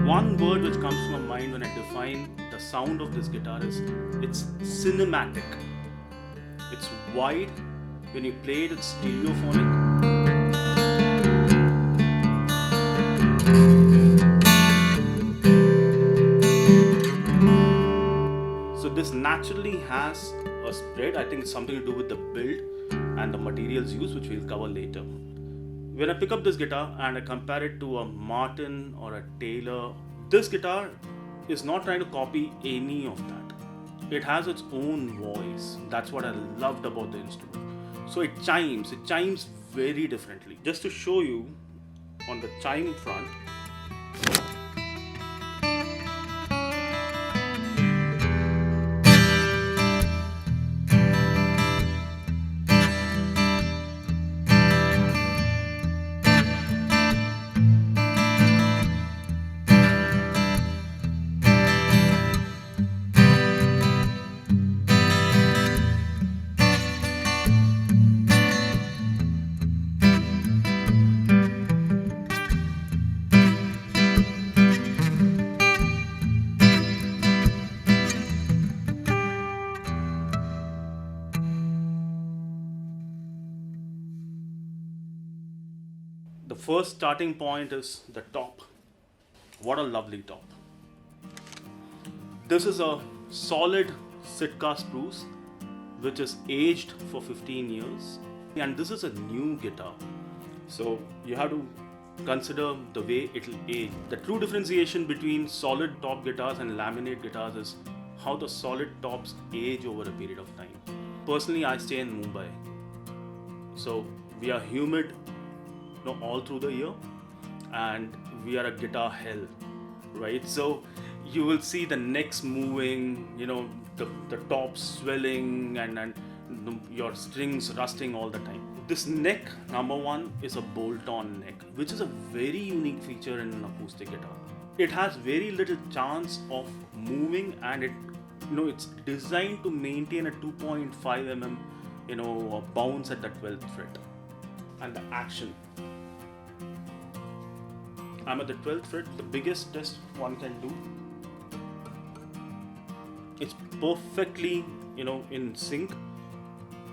One word which comes to my mind when I define the sound of this guitar is it's cinematic. It's wide. When you play it, it's stereophonic. So this naturally has a spread. I think it's something to do with the build and the materials used, which we'll cover later. When I pick up this guitar and I compare it to a Martin or a Taylor, this guitar is not trying to copy any of that. It has its own voice. That's what I loved about the instrument. So it chimes very differently. Just to show you on the chime front, the first starting point is the top. What a lovely top. This is a solid Sitka spruce which is aged for 15 years, and this is a new guitar. So you have to consider the way it will age. The true differentiation between solid top guitars and laminate guitars is how the solid tops age over a period of time. Personally, I stay in Mumbai, so we are humid all through the year, and we are a guitar hell, right? So you will see the necks moving, the tops swelling, and your strings rusting all the time. This neck, number one, is a bolt-on neck, which is a very unique feature in an acoustic guitar. It has very little chance of moving, and it's designed to maintain a 2.5 mm bounce at the 12th fret. And the action, I'm at the 12th fret. The biggest test one can do. It's perfectly, in sync.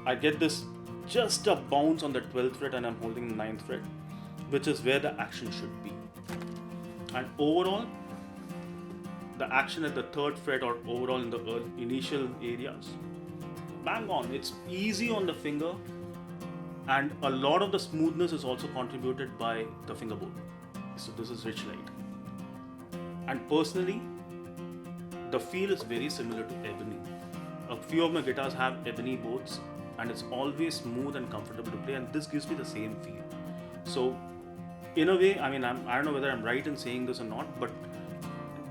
I get this just a bounce on the 12th fret, and I'm holding the 9th fret, which is where the action should be. And overall, the action at the 3rd fret or overall in the initial areas, bang on. It's easy on the finger, and a lot of the smoothness is also contributed by the fingerboard. So this is rich light, and personally the feel is very similar to ebony. A few of my guitars have ebony boards, and it's always smooth and comfortable to play, and this gives me the same feel. So in a way, I don't know whether I'm right in saying this or not, but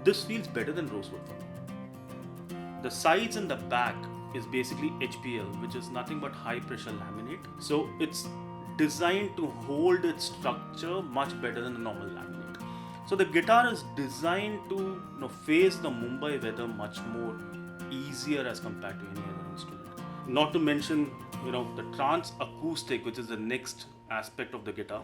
this feels better than rosewood for me. The sides and the back is basically HPL, which is nothing but high pressure laminate. So it's designed to hold its structure much better than the normal laminate. So the guitar is designed to face the Mumbai weather much more easier as compared to any other instrument. Not to mention the Transacoustic, which is the next aspect of the guitar.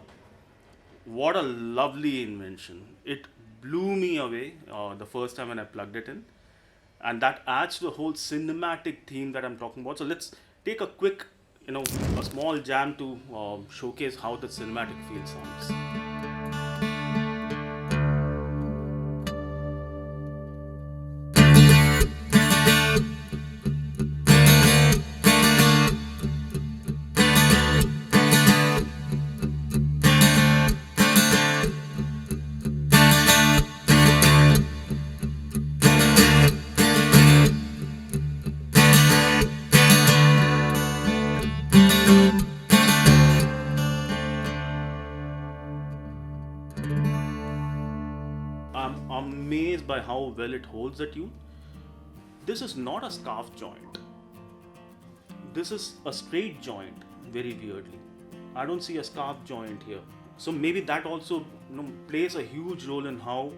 What a lovely invention. It blew me away the first time when I plugged it in, and that adds to the whole cinematic theme that I'm talking about. So let's take a quick a small jam to showcase how the cinematic feel sounds. I'm amazed by how well it holds the tune. This is not a scarf joint. This is a straight joint, very weirdly. I don't see a scarf joint here. So maybe that also plays a huge role in how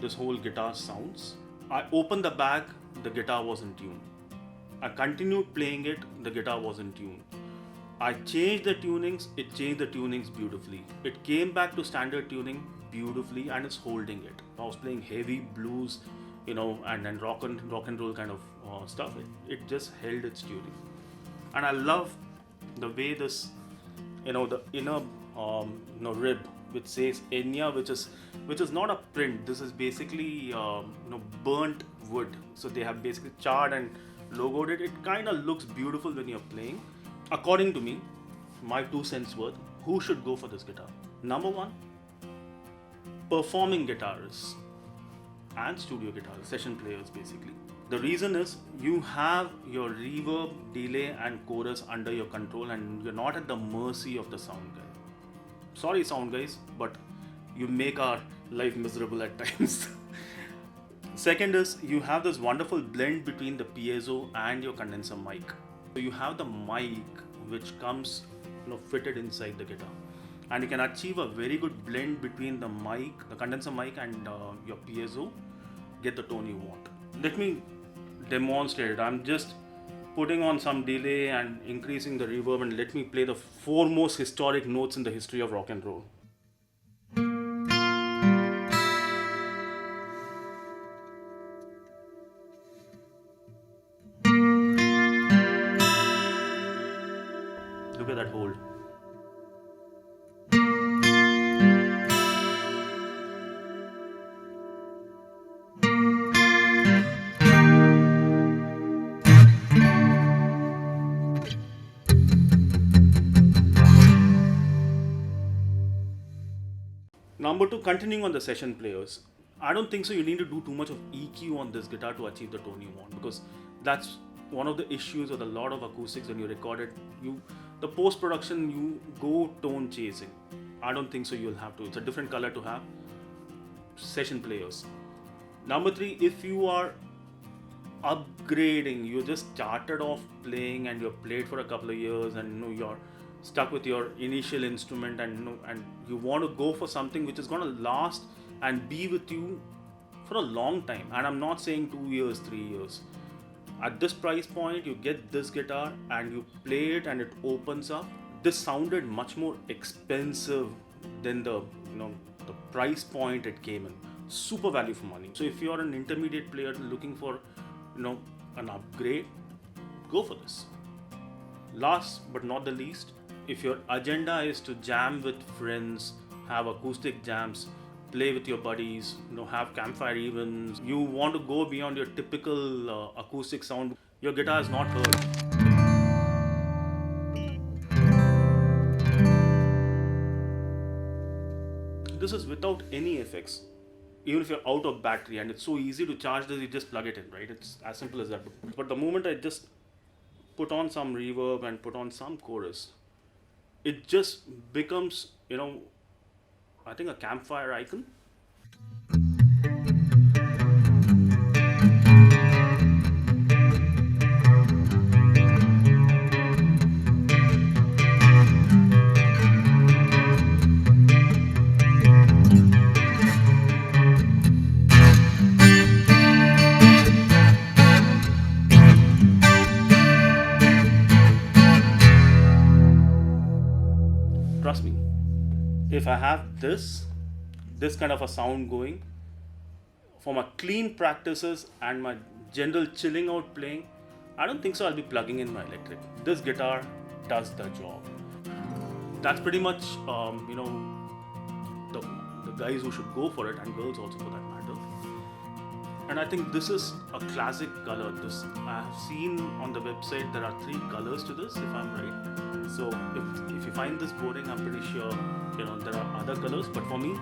this whole guitar sounds. I opened the bag, the guitar was in tune. I continued playing it, the guitar was in tune. I changed the tunings, it changed the tunings beautifully. It came back to standard tuning beautifully and it's holding it. I was playing heavy blues, and rock and roll kind of stuff. It just held its tuning. And I love the way this, the inner rib which says Enya, which is not a print. This is basically burnt wood. So they have basically charred and logoed it. It kind of looks beautiful when you're playing. According to me, my 2 cents worth, who should go for this guitar? Number 1, performing guitarists and studio guitarists, session players basically. The reason is you have your reverb, delay and chorus under your control and you're not at the mercy of the sound guy. Sorry sound guys, but you make our life miserable at times. Second is you have this wonderful blend between the piezo and your condenser mic. So you have the mic which comes fitted inside the guitar, and you can achieve a very good blend between the mic, the condenser mic and your piezo, get the tone you want. Let me demonstrate it. I'm just putting on some delay and increasing the reverb, and let me play the 4 most historic notes in the history of rock and roll. Look at that hold. Number 2, continuing on the session players. I don't think so you need to do too much of EQ on this guitar to achieve the tone you want, because that's one of the issues with a lot of acoustics. When you record it, the post-production, you go tone chasing. I don't think so you'll have to. It's a different color to have. Session players. Number 3, if you are upgrading, you just started off playing and you've played for a couple of years and you're stuck with your initial instrument and you want to go for something which is going to last and be with you for a long time. And I'm not saying 2 years, 3 years. At this price point, you get this guitar and you play it and it opens up. This sounded much more expensive than the price point it came in. Super value for money. So if you're an intermediate player looking for an upgrade, go for this. Last but not the least, if your agenda is to jam with friends, have acoustic jams, play with your buddies, have campfire events, you want to go beyond your typical acoustic sound, your guitar is not heard. This is without any effects. Even if you're out of battery, and it's so easy to charge this, you just plug it in, right? It's as simple as that. But the moment I just put on some reverb and put on some chorus, it just becomes, I think a campfire icon. Trust me, if I have this kind of a sound going for my clean practices and my general chilling out playing, I don't think so I'll be plugging in my electric. This guitar does the job. That's pretty much the guys who should go for it, and girls also for that matter. And I think this is a classic color. This I have seen on the website there are 3 colors to this, if I'm right. So if you find this boring, I'm pretty sure there are other colors, but for me